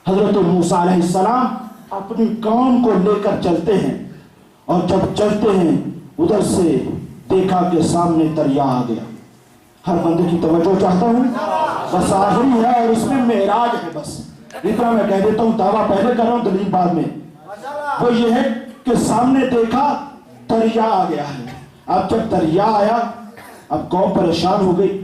حضرت موسیٰ علیہ السلام اپنی قوم کو لے کر چلتے ہیں، اور جب چلتے ہیں ادھر سے دیکھا کہ سامنے دریا آ گیا۔ ہر بندے کی توجہ چاہتا ہوں، بس آخری ہے اور اس میں معراج ہے، بس اتنا میں کہہ دیتا ہوں، دعویٰ پہلے کر رہا ہوں دلیل بعد میں۔ وہ یہ ہے کہ سامنے دیکھا دریا آ گیا ہے۔ اب جب دریا آیا، اب قوم پریشان ہو گئی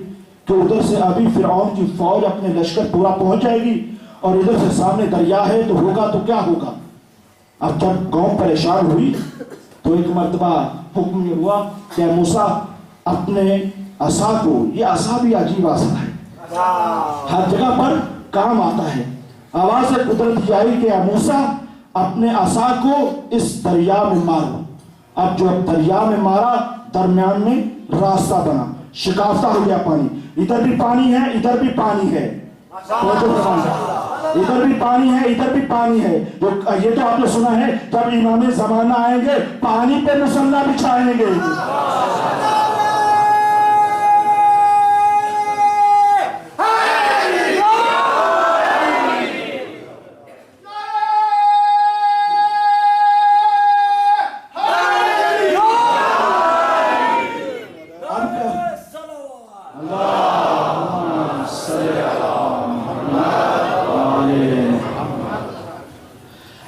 کہ ادھر سے ابھی فرعون کی فوج اپنے لشکر پورا پہنچ جائے گی اور ادھر سے سامنے دریا ہے تو ہوگا تو کیا ہوگا۔ اب جب قوم پریشان ہوئی تو ایک مرتبہ حکم یہ ہوا کہ موسیٰ اپنے عصا کو، یہ عصا بھی عجیب عصا ہے، ہر جگہ پر کام آتا ہے۔ آواز قدرت آئی کہ موسیٰ اپنے عصا کو اس دریا میں مارو۔ اب جو دریا میں مارا، درمیان میں راستہ بنا، شکافتہ ہو گیا پانی، ادھر بھی پانی ہے ادھر بھی پانی ہے، ادھر بھی پانی ہے ادھر بھی پانی ہے۔ یہ تو آپ نے سنا ہے جب امام زمانہ آئیں گے پانی پہ مسلح بچھائیں گے۔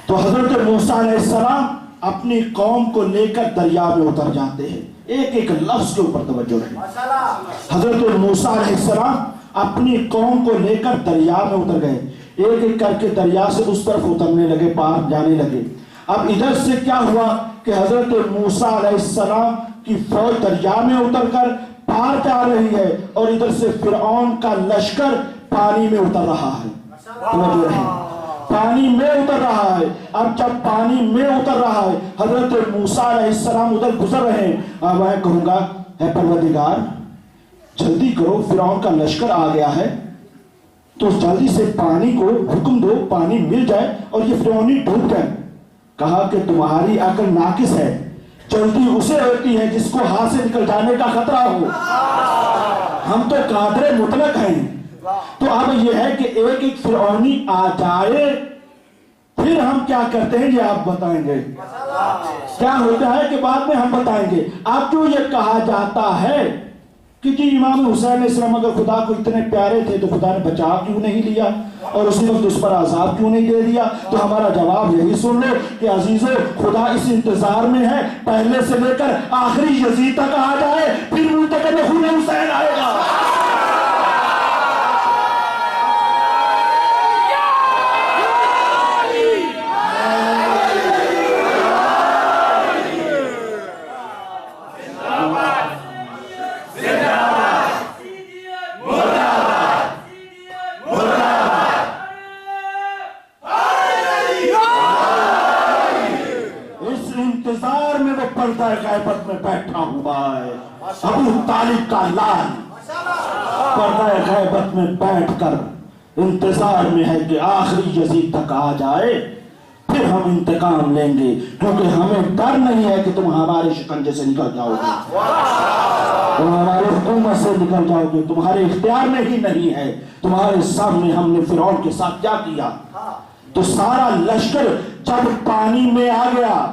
تو حضرت موسیٰ علیہ السلام اپنی قوم کو لے کر دریا میں اتر جاتے ہیں۔ ایک ایک لفظ کے اوپر توجہ رہے۔ حضرت موسیٰ علیہ السلام اپنی قوم کو لے کر دریا میں اتر گئے، ایک ایک کر کے دریا سے اس طرف اترنے لگے، پار جانے لگے۔ اب ادھر سے کیا ہوا کہ حضرت موسیٰ علیہ السلام کی فوج دریا میں اتر کر پار جا رہی ہے اور ادھر سے فرعون کا لشکر پانی میں اتر رہا ہے۔ توجہ رہے، پانی میں اتر رہا ہے۔ اب جب پانی میں اتر رہا ہے، حضرت موسیٰ علیہ السلام ادھر گزر رہے ہیں۔ اب میں کہوں گا اے پروردگار جلدی کرو، فرعون کا لشکر آ گیا ہے، تو جلدی سے پانی کو حکم دو، پانی مل جائے اور یہ فرعونی ڈوب جائے۔ کہا کہ تمہاری عقل ناقص ہے، جلدی اسے ہوتی ہے جس کو ہاتھ سے نکل جانے کا خطرہ ہو، ہم تو قادر مطلق ہیں۔ تو اب یہ ہے کہ ایک ایک فرعونی آ جائے، پھر ہم کیا کرتے ہیں یہ آپ بتائیں گے۔ کیا ہوتا ہے کہ بعد میں ہم بتائیں گے۔ اب جو یہ کہا جاتا ہے کہ جی امام حسین علیہ السلام اگر خدا کو اتنے پیارے تھے تو خدا نے بچا کیوں نہیں لیا اور اسی وقت اس پر عذاب کیوں نہیں دے دیا، تو ہمارا جواب یہی سن لو کہ عزیزو خدا اس انتظار میں ہے پہلے سے لے کر آخری یزید تک آ جائے، پھر منتقم خون حسین آئے گا۔ انتظار میں وہ پردہ غیبت میں بیٹھا ہوا ہے، ابو طالب کا لال پردہ غیبت میں بیٹھ کر انتظار میں ہے کہ آخری یزید تک آ جائے، پھر ہم انتقام لیں گے، کیونکہ ہمیں ڈر نہیں ہے کہ تم ہمارے شکنجے سے نکل جاؤ گے، تم ہمارے حکومت سے نکل جاؤ گے، تمہارے اختیار میں ہی نہیں ہے۔ تمہارے سامنے ہم نے فرعون کے ساتھ کیا کیا۔ تو سارا لشکر جب پانی میں آ گیا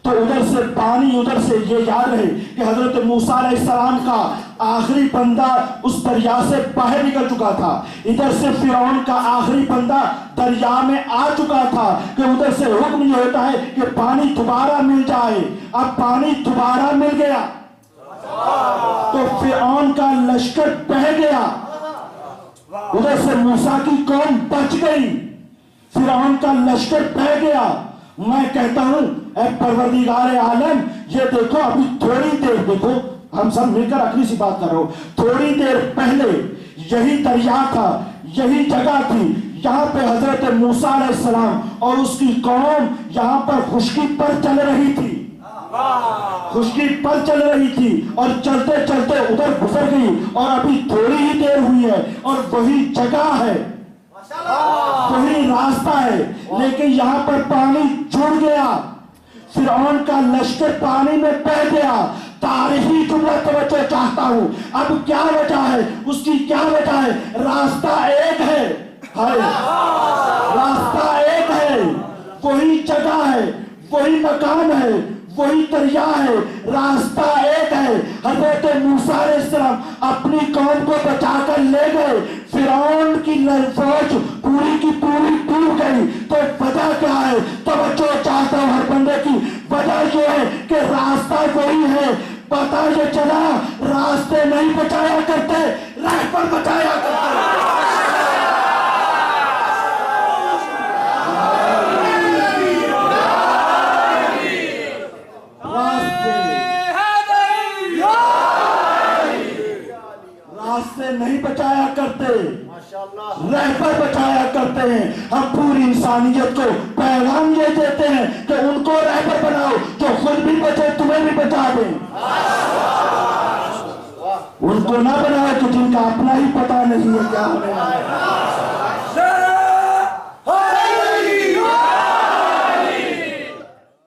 تو ادھر سے پانی، ادھر سے یہ یاد رہے کہ حضرت موسیٰ علیہ السلام کا آخری بندہ اس دریا سے باہر نکل چکا تھا، ادھر سے فرعون کا آخری بندہ دریا میں آ چکا تھا کہ ادھر سے حکم یہ ہوتا ہے کہ پانی دوبارہ مل جائے۔ اب پانی دوبارہ مل گیا تو فرعون کا لشکر بہہ گیا، ادھر سے موسیٰ کی قوم بچ گئی، فرعون کا لشکر بہہ گیا۔ میں کہتا ہوں اے پروردگار عالم یہ دیکھو، ابھی تھوڑی دیر دیکھو، ہم سب مل کر اپنی سی بات کر رہا ہوں، تھوڑی دیر پہلے یہی دریا تھا، یہی جگہ تھی، یہاں پہ حضرت موسیٰ علیہ السلام اور اس کی قوم یہاں پر خشکی پر چل رہی تھی، خشکی پر چل رہی تھی اور چلتے چلتے ادھر گزر گئی، اور ابھی تھوڑی ہی دیر ہوئی ہے اور وہی جگہ ہے، وہی راستہ ہے، لیکن یہاں پر پانی جڑ گیا، فرعون کا لشکر پانی میں بہہ گیا۔ تاریخی جملہ توجہ چاہتا ہوں، اب کیا وجہ ہے، اس کی کیا وجہ ہے، راستہ ایک ہے، راستہ ایک ہے، وہی جگہ ہے، وہی مقام ہے، وہی دریا ہے، راستہ ایک ہے۔ حضرت موسیٰ علیہ السلام اپنی قوم کو بچا کر لے گئے، فرعون کی فوج پوری کی پوری ڈوب گئی، تو وجہ کیا ہے؟ توجہ چاہتا ہوں ہر بندے کی، وجہ یہ ہے کہ راستہ وہی ہے۔ پتہ یہ چلا راستے نہیں بچایا کرتے، رہبر بچایا کرتے۔ راستے نہیں بچایا کرتے، رہبر بچایا کرتے ہیں۔ ہم پوری انسانیت کو پیغام یہ دیتے ہیں کہ ان کو رہبر بناؤ جو خود بھی بچے تمہیں بھی بچا دیں۔ ان کو نہ بناؤ کہ جن کا اپنا ہی پتہ نہیں ہے کیا ہونے والا ہے۔